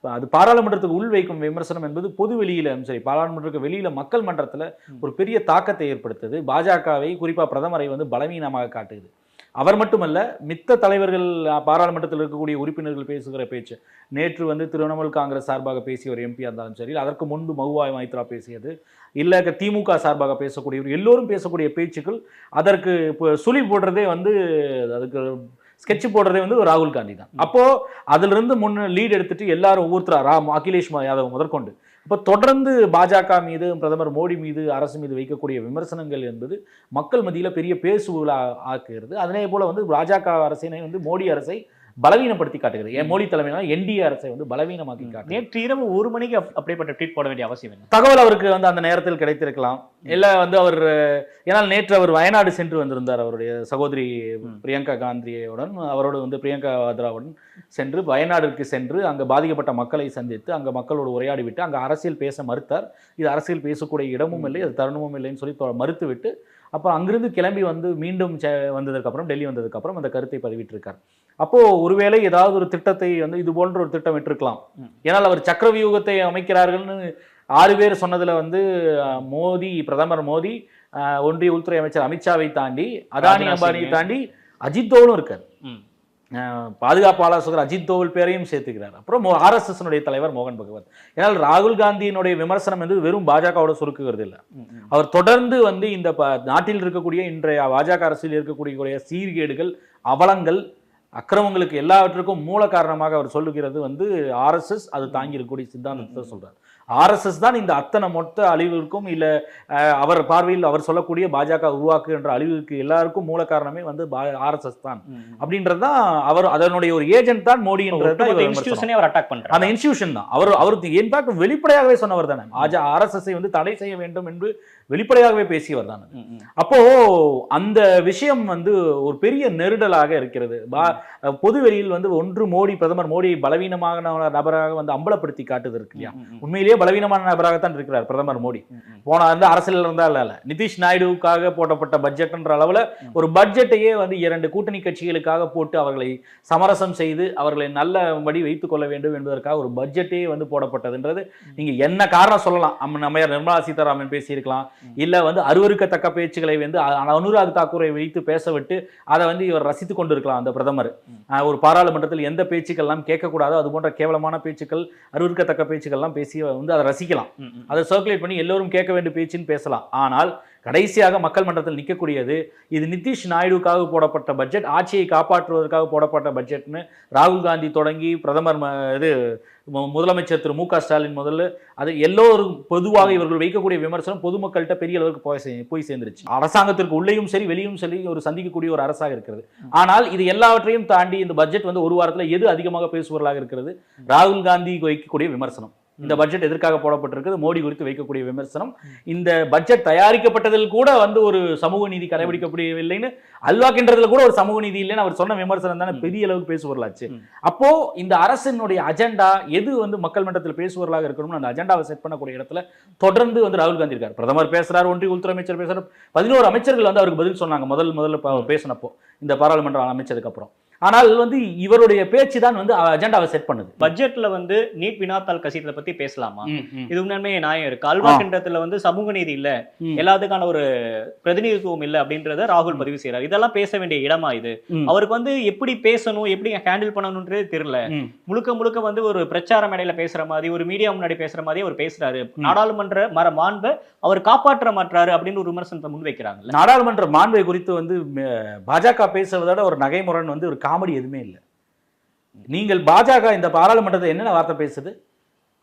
அது பாராளுமன்றத்துக்கு உள் வைக்கும் விமர்சனம் என்பது பொது வெளியிலும் சரி, பாராளுமன்றத்துக்கு வெளியில மக்கள் மன்றத்தில் ஒரு பெரிய தாக்கத்தை ஏற்படுத்துது. பாஜகவை குறிப்பாக பிரதமரை வந்து பலவீனமாக காட்டுது. அவர் மட்டுமல்ல, மித்த தலைவர்கள் பாராளுமன்றத்தில் இருக்கக்கூடிய உறுப்பினர்கள் பேசுகிற பேச்சு, நேற்று வந்து திரிணாமுல் காங்கிரஸ் சார்பாக பேசிய ஒரு எம்பியாக இருந்தாலும் சரி, அதற்கு முன்பு மகுவா மைத்ரா பேசியது, இல்லை திமுக சார்பாக பேசக்கூடியவர் எல்லோரும் பேசக்கூடிய பேச்சுக்கள், அதற்கு இப்போ சுழி போடுறதே வந்து அதுக்கு ஸ்கெட்ச் போடுறதே வந்து ராகுல் காந்தி தான். அப்போ அதுல இருந்து லீட் எடுத்துட்டு எல்லாரும் ஒவ்வொருத்தரா அகிலேஷ் யாதவ் முதற்கொண்டு இப்போ தொடர்ந்து பாஜக மீது, பிரதமர் மோடி மீது, அரசு மீது வைக்கக்கூடிய விமர்சனங்கள் என்பது மக்கள் மத்தியில் பெரிய பேசுபொருளா ஆக்குகிறது. அதே போல வந்து பாஜக அரசினை வந்து மோடி அரசை பலவீனப்படுத்தி காட்டுகிறது. ஏன் மோடி தலைமையிலான என்டிஏ அரசை வந்து பலவீனமாக்கி காட்டு. நேற்று இரவு 1 மணிக்கு அப்படிப்பட்ட ட்வீட் போட வேண்டிய அவசியம் என்ன? தகவல் அவருக்கு வந்து அந்த நேரத்தில் கிடைத்திருக்கலாம். இல்லை வந்து அவர் ஏன்னால் நேற்று அவர் வயநாடு சென்று வந்திருந்தார். அவருடைய சகோதரி பிரியங்கா காந்தியுடன், அவரோடு வந்து பிரியங்கா வாத்ராவுடன் சென்று வயநாடுக்கு சென்று அங்கே பாதிக்கப்பட்ட மக்களை சந்தித்து அங்கே மக்களோடு உரையாடிவிட்டு அங்கே அரசியல் பேச மறுத்தார். இது அரசியல் பேசக்கூடிய இடமும் இல்லை, அது தருணமும் இல்லைன்னு சொல்லி மறுத்துவிட்டு அப்போ அங்கிருந்து கிளம்பி வந்து மீண்டும் வந்ததுக்கப்புறம் டெல்லி வந்ததுக்கப்புறம் அந்த கருத்தை பதிவிட்டிருக்கார். அப்போ ஒருவேளை ஏதாவது ஒரு திட்டத்தை வந்து இது போன்ற ஒரு திட்டம் விட்டிருக்கலாம். ஏன்னால் அவர் சக்கரவியூகத்தை அமைக்கிறார்கள்னு 6 பேர் சொன்னதுல வந்து மோடி, பிரதமர் மோடி, ஒன்றிய உள்துறை அமைச்சர் அமித்ஷாவை தாண்டி, அதானி அம்பானியை தாண்டி அஜித் தோவலும் இருக்கார். பாதுகாப்பு ஆலோசகர் அஜித் தோவல் பேரையும் சேர்த்துக்கிறார். அப்புறம் RSS தலைவர் மோகன் பகவத். ஏன்னால் ராகுல் காந்தியினுடைய விமர்சனம் வந்து வெறும் பாஜகவோட சுருக்குகிறது இல்லை. அவர் தொடர்ந்து வந்து இந்த நாட்டில் இருக்கக்கூடிய இன்றைய பாஜக அரசியல் இருக்கக்கூடிய சீர்கேடுகள், அவலங்கள், அக்கிரமங்களுக்கு எல்லாவற்றுக்கும் மூல காரணமாக அவர் சொல்லுகிறது வந்து RSS. அது தாங்கி இருக்கக்கூடிய சித்தாந்தத்தை சொல்றார். RSS தான் இந்த அத்தனை மொத்த அழிவுக்கும், இல்லை அவர் பார்வையில் அவர் சொல்லக்கூடிய பாஜக உருவாக்குகின்ற அழிவுக்கு எல்லாருக்கும் மூல காரணமே வந்து RSS தான் அப்படின்றது தான். அவர் அதனுடைய ஒரு ஏஜென்ட் தான் மோடி என்றது அவர் அட்டாக் பண்றார். அந்த இன்ஸ்டிடியூஷன் தான் அவருக்கு இன்ஃபேக்ட் வெளிப்படையாகவே சொன்னவர் தானே. RSS வந்து தடை செய்ய வேண்டும் என்று வெளிப்படையாகவே பேசியவர் தான். அப்போ அந்த விஷயம் வந்து ஒரு பெரிய நெருடலாக இருக்கிறது. பொது வெளியில் வந்து ஒன்று மோடி, பிரதமர் மோடி பலவீனமான நபராக வந்து அம்பலப்படுத்தி காட்டுது இருக்கு இல்லையா. உண்மையிலேயே பலவீனமான நபராகத்தான் இருக்கிறார் பிரதமர் மோடி. போன வந்து அரசியல் இருந்தா இல்ல, நிதிஷ் நாயுடுவுக்காக போட்டப்பட்ட பட்ஜெட்ன்ற அளவுல ஒரு பட்ஜெட்டையே வந்து 2 கூட்டணி கட்சிகளுக்காக போட்டு அவர்களை சமரசம் செய்து அவர்களை நல்லபடி வைத்துக் கொள்ள வேண்டும் என்பதற்காக ஒரு பட்ஜெட்டே வந்து போடப்பட்டதுன்றது. நீங்க என்ன காரணம் சொல்லலாம், நம்ம நிர்மலா சீதாராமன் பேசியிருக்கலாம், இல்ல வந்து அருவருக்கத்தக்க பேச்சுக்களை வந்து அனுராக் தாக்கூரை வைத்து பேச விட்டு அதை வந்து இவர் ரசித்துக் கொண்டிருக்கலாம். அந்த பிரதமர் ஒரு பாராளுமன்றத்தில் எந்த பேச்சுக்கள்லாம் கேட்கக்கூடாதோ அது போன்ற கேவலமான பேச்சுக்கள், அருவருக்கத்தக்க பேச்சுக்கள்லாம் பேசி வந்து அதை ரசிக்கலாம், அதை சர்க்குலேட் பண்ணி எல்லோரும் கேட்க வேண்டிய பேச்சுன்னு பேசலாம். ஆனால் கடைசியாக மக்கள் மன்றத்தில் நிற்கக்கூடியது இது நிதிஷ் நாயுடுக்காக போடப்பட்ட பட்ஜெட், ஆட்சியை காப்பாற்றுவதற்காக போடப்பட்ட பட்ஜெட்னு ராகுல் காந்தி தொடங்கி பிரதமர் இது முதலமைச்சர் திரு மு.க. ஸ்டாலின் முதல்ல அது எல்லோரும் பொதுவாக இவர்கள் வைக்கக்கூடிய விமர்சனம் பொதுமக்கள்கிட்ட பெரிய அளவுக்கு போய் சேர்ந்துருச்சு. அரசாங்கத்திற்கு உள்ளேயும் சரி வெளியும் சரி ஒரு சந்திக்கக்கூடிய ஒரு அரசாக இருக்கிறது. ஆனால் இது எல்லாவற்றையும் தாண்டி இந்த பட்ஜெட் வந்து ஒரு வாரத்தில் எது அதிகமாக பேசுபவர்களாக இருக்கிறது? ராகுல் காந்தி வைக்கக்கூடிய விமர்சனம். இந்த பட்ஜெட் எதற்காக போடப்பட்டிருக்கிறது? மோடி குறித்து வைக்கக்கூடிய விமர்சனம். இந்த பட்ஜெட் தயாரிக்கப்பட்டதில் கூட வந்து ஒரு சமூக நீதி கடைபிடிக்கப்படவில்லைன்னு, அல்வாக்கின்றதுல கூட ஒரு சமூக நீதி இல்லைன்னு அவர் சொன்ன விமர்சனம் தானே பெரிய அளவுக்கு பேசுபொருளாச்சு. அப்போ இந்த அரசினுடைய அஜெண்டா எது வந்து மக்கள் மன்றத்தில் பேசுபொருளாக இருக்கணும்னு அந்த அஜெண்டாவை செட் பண்ணக்கூடிய இடத்துல தொடர்ந்து வந்து ராகுல் காந்தி இருக்கார். பிரதமர் பேசுறார், ஒன்றிய உள்துறை அமைச்சர் பேசுறார், 11 அமைச்சர்கள் வந்து அவருக்கு பதில் சொன்னாங்க முதல்ல பேசினப்போ இந்த பாராளுமன்றம் அமைச்சதுக்கு அப்புறம். ஆனால் வந்து இவருடைய பேச்சு தான் வந்து அஜெண்டாவை செட் பண்ணுது. பட்ஜெட்ல வந்து நீட் வினாத்தாள் கசியத்தை பத்தி பேசலாமா? இது உண்மையுமே நியாயம் இருக்கு. அல்வாக்கின்றத்துல வந்து சமூக நீதி இல்ல, எல்லாத்துக்கான ஒரு பிரதிநிதித்துவம் இல்ல அப்படின்றத ராகுல் பதிவு செய்யறாரு. இதெல்லாம் பேச வேண்டிய இடமா இது? அவருக்கு வந்து எப்படி பேசணும், எப்படி ஹேண்டில் பண்ணணும்ன்றதே தெரியல. முழுக்க வந்து ஒரு பிரச்சார மேடையில பேசுற மாதிரி, ஒரு மீடியா முன்னாடி பேசுற மாதிரி அவர் பேசுறாரு. நாடாளுமன்ற மாண்பை அவர் காப்பாற்ற மாட்டாரு அப்படின்னு ஒரு விமர்சனத்தை முன்வைக்கிறாங்க. நாடாளுமன்ற மாண்பை குறித்து வந்து பாஜக பேசுவதோட ஒரு நகைமுரண் வந்து ஒரு காமெடி எதுவுமே இல்லை. நீங்கள் பாஜக இந்த பாராளுமன்றத்தை என்னென்ன வார்த்தை பேசுது?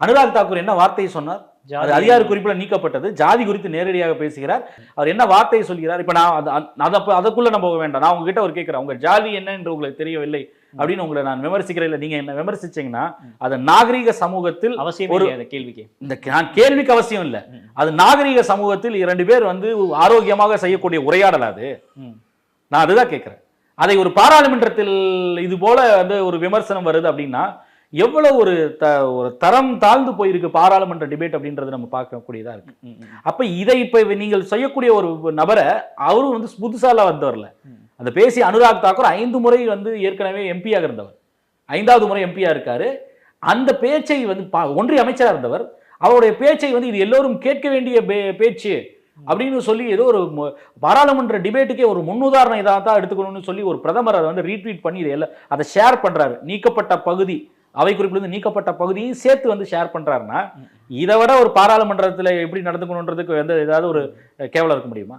அனுராக் தாக்கூர் என்ன வார்த்தையை சொன்னார்? அது அதிகார குறிப்பில் நீக்கப்பட்டது. ஜாதி குறித்து நேரடியாக பேசுகிறார். அவர் என்ன வார்த்தையை சொல்கிறார்? இப்ப நான் அதுக்குள்ள நம்ம போக வேண்டாம். நான் உங்ககிட்ட ஒரு கேட்கிறேன், உங்க ஜாதி என்ன என்று உங்களுக்கு தெரியவில்லை அப்படின்னு உங்களை நான் விமர்சிக்கிறேன். இல்லை, நீங்க என்ன விமர்சிச்சீங்கன்னா அது நாகரீக சமூகத்தில் ஒரு கேள்விக்கு இந்த கேள்விக்கு அவசியம் இல்லை. அது நாகரீக சமூகத்தில் 2 பேர் வந்து ஆரோக்கியமாக செய்யக்கூடிய உரையாடல். அது நான் அதுதான் கேட்கிறேன். அதை ஒரு பாராளுமன்றத்தில் இது போல வந்து ஒரு விமர்சனம் வருது அப்படின்னா எவ்வளவு ஒரு தரம் தாழ்ந்து போயிருக்கு பாராளுமன்ற டிபேட் அப்படின்றது நம்ம பார்க்கக்கூடியதா இருக்கு. அப்ப இதை இப்ப நீங்கள் செய்யக்கூடிய ஒரு நபரை அவரும் வந்து புதுசால வந்தவர்ல அந்த பேசி அனுராக் தாக்கூர் 5 முறை வந்து ஏற்கனவே எம்பியாக இருந்தவர், 5வது முறை எம்பியா இருக்காரு. அந்த பேச்சை வந்து ஒன்றிய அமைச்சராக இருந்தவர், அவருடைய பேச்சை வந்து இது எல்லோரும் கேட்க வேண்டிய பேச்சு அப்படின்னு சொல்லி ஏதோ ஒரு பாராளுமன்ற டிபேட்டுக்கே ஒரு முன்னுதாரணம் இதாக தான் எடுத்துக்கணும்னு சொல்லி ஒரு பிரதமர் அதை வந்து ரீட்வீட் பண்ணி அதை ஷேர் பண்றாரு. நீக்கப்பட்ட பகுதி, அவை குறிப்பிலிருந்து நீக்கப்பட்ட பகுதியும் சேர்த்து வந்து ஷேர் பண்றாருன்னா, இதை விட ஒரு பாராளுமன்றத்தில் எப்படி நடந்துக்கணுன்றதுக்கு வந்து ஏதாவது ஒரு கேவலம் இருக்க முடியுமா?